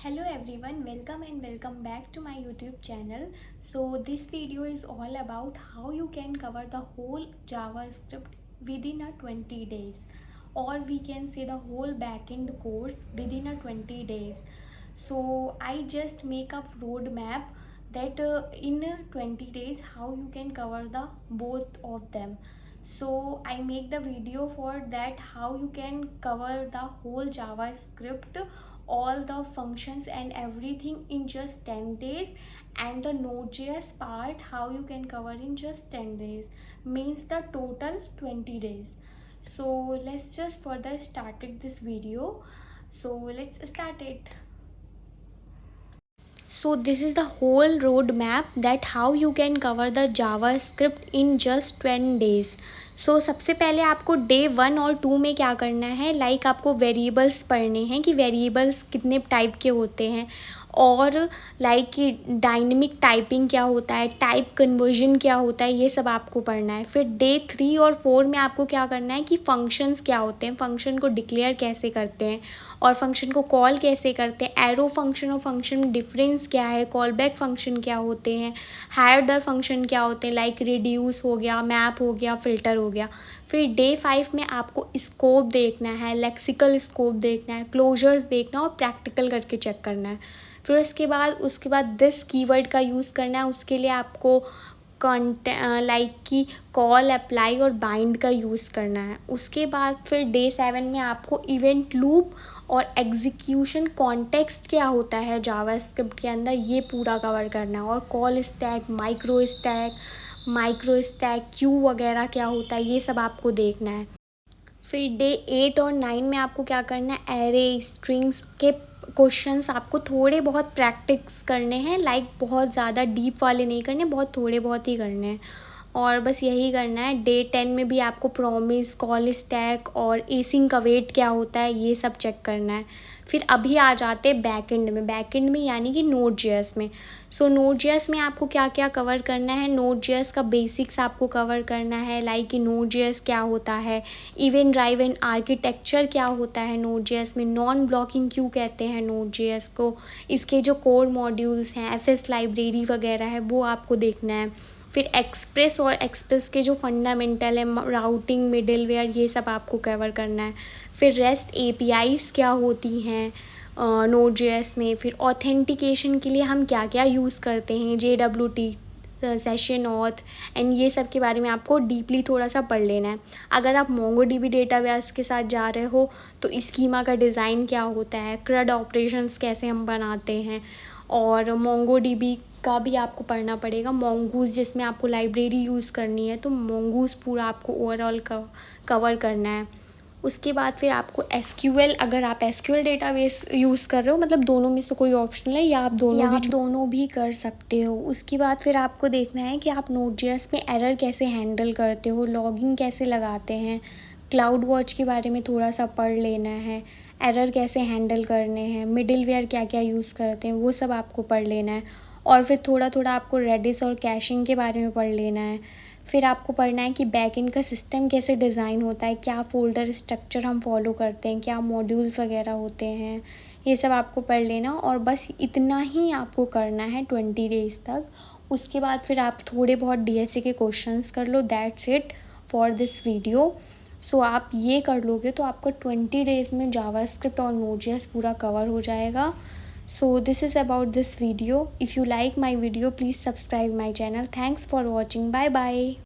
Hello everyone, welcome and welcome back to my YouTube channel. So this video is all about how you can cover the whole JavaScript within a 20 days, or we can say the whole backend course within a 20 days. So I just make a roadmap that in 20 days how you can cover the both of them. So I make the video for that how you can cover the whole JavaScript, all the functions and everything in just 10 days, and the Node.js part how you can cover in just 10 days, means the total 20 days. So let's just further started this video. So let's start it. So this is the whole roadmap that how you can cover the JavaScript in just 10 days. सो सबसे पहले आपको day 1 और 2 में क्या करना है, like आपको variables पढ़ने हैं कि वेरिएबल्स कितने टाइप के होते हैं, और लाइक कि डायनेमिक टाइपिंग क्या होता है, टाइप कन्वर्जन क्या होता है, ये सब आपको पढ़ना है. फिर डे 3 और 4 में आपको क्या करना है कि फंक्शंस क्या होते हैं, फंक्शन को डिक्लेयर कैसे करते हैं और फंक्शन को कॉल कैसे करते हैं, एरो फंक्शन और फंक्शन में डिफरेंस क्या है, कॉल बैक फंक्शन क्या होते हैं, हायर दर फंक्शन क्या होते हैं, लाइक रिड्यूस हो गया, मैप हो गया, फिल्टर हो गया. फिर डे 5 में आपको स्कोप देखना है, लेक्सिकल स्कोप देखना है, क्लोजर्स देखना है और प्रैक्टिकल करके चेक करना है. फिर उसके बाद दिस कीवर्ड का यूज़ करना है. उसके लिए आपको लाइक कि कॉल, अप्लाई और बाइंड का यूज़ करना है. उसके बाद फिर डे 7 में आपको इवेंट लूप और एग्जीक्यूशन कॉन्टेक्स्ट क्या होता है जावास्क्रिप्ट के अंदर, ये पूरा कवर करना है. और call stack, micro stack, Q वगैरह क्या होता है, ये सब आपको देखना है. फिर डे 8 और 9 में आपको क्या करना है, एरे स्ट्रिंग्स के क्वेश्चंस आपको थोड़े बहुत प्रैक्टिस करने हैं, लाइक बहुत ज़्यादा डीप वाले नहीं करने, बहुत थोड़े बहुत ही करने हैं. और बस यही करना है. डे 10 में भी आपको प्रॉमिस, कॉल स्टैक और एसिंक अवेट क्या होता है, ये सब चेक करना है. फिर अभी आ जाते हैं बैकएंड में यानी कि Node.js में. सो Node.js में आपको क्या क्या कवर करना है, Node.js का बेसिक्स आपको कवर करना है, लाइक कि Node.js क्या होता है, इवेंट ड्राइवन आर्किटेक्चर क्या होता है Node.js में, नॉन ब्लॉकिंग क्यों कहते हैं Node.js को, इसके जो कोर मॉड्यूल्स हैं, एफएस लाइब्रेरी वगैरह है, वो आपको देखना है. फिर एक्सप्रेस के जो फंडामेंटल है, राउटिंग, मिडलवेयर, ये सब आपको कवर करना है. फिर रेस्ट एपीआईज़ क्या होती हैं Node.js में. फिर ऑथेंटिकेशन के लिए हम क्या क्या यूज़ करते हैं, JWT, सेशन ऑथ, एंड ये सब के बारे में आपको डीपली थोड़ा सा पढ़ लेना है. अगर आप MongoDB डेटाबेस के साथ जा रहे हो तो स्कीमा का डिज़ाइन क्या होता है, CRUD ऑपरेशंस कैसे हम बनाते हैं, और MongoDB का भी आपको पढ़ना पड़ेगा. Mongoose जिसमें आपको लाइब्रेरी यूज़ करनी है, तो Mongoose पूरा आपको ओवरऑल कवर करना है. उसके बाद फिर आपको SQL, अगर आप SQL डेटाबेस यूज़ कर रहे हो, मतलब दोनों में से कोई ऑप्शनल है, या आप दोनों भी कर सकते हो. उसके बाद फिर आपको देखना है कि आप Node.js में एरर कैसे हैंडल करते हो, लॉगिंग कैसे लगाते हैं, क्लाउड वॉच के बारे में थोड़ा सा पढ़ लेना है, एरर कैसे हैंडल करने हैं, मिडलवेयर क्या क्या यूज़ करते हैं, वो सब आपको पढ़ लेना है. और फिर थोड़ा थोड़ा आपको रेडिस और कैशिंग के बारे में पढ़ लेना है. फिर आपको पढ़ना है कि बैकएंड का सिस्टम कैसे डिज़ाइन होता है, क्या फ़ोल्डर स्ट्रक्चर हम फॉलो करते हैं, क्या मॉड्यूल्स वगैरह होते हैं, ये सब आपको पढ़ लेना. और बस इतना ही आपको करना है 20 डेज़ तक. उसके बाद फिर आप थोड़े बहुत DSA के क्वेश्चंस कर लो. That's it for this video. So आप ये कर लोगे तो आपका 20 डेज़ में जावास्क्रिप्ट और Node.js पूरा कवर हो जाएगा. So this is about this video. If you like my video, please subscribe my channel. Thanks for watching. Bye bye.